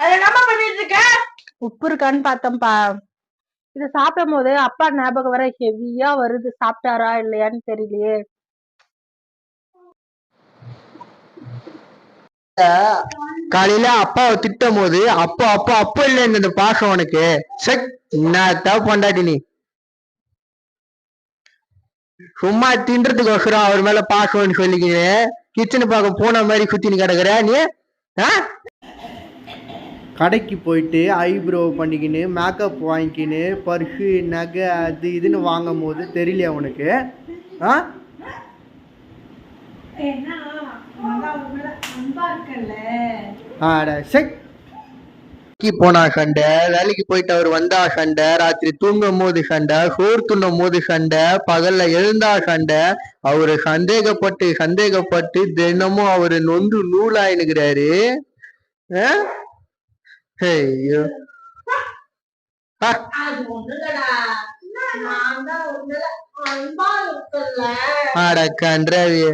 அது என்னமா பண்ணிட்டு இருக்க? உப்பு இருக்கான்னு பார்த்தோம்ப்பா. இது சாப்பிடும் போது அப்பா ஞாபகம் வர ஹெவியா வருது. சாப்பிட்டாரா இல்லையான்னு தெரியலையே. காலையில அப்பாவை திட்டும் போது அப்போ அப்போ அப்போ இல்ல இந்த பாசம் உனக்கு. செக் என்னத்த பொண்டாட்டி நீ. சும்மா தின்றதுக்கோசரம் அவர் மேல பாசம்னு சொல்லிக்கின்னு கிச்சனு பார்க்க போன மாதிரி குத்தின்னு கிடக்குற நீ. கடைக்கு போயிட்டு ஐப்ரோ பண்ணிக்கின்னு மேக்கப் வாங்கிக்கின்னு பர்ஃபு நகை அது இதுன்னு வாங்கும் போது தெரியலையா உனக்கு? போனா சண்டை, வேலைக்கு போயிட்டு அவர் வந்தா சண்டை, ராத்திரி தூங்கும் போது சண்டை, சோறு துண்ணும் போது சண்டை, பகல்ல எழுந்தா சண்டை. அவரு சந்தேகப்பட்டு தினமும் அவரு நொந்து நூலாயினுக்கிறாரு. ஐயோ அட கன்றாவியே.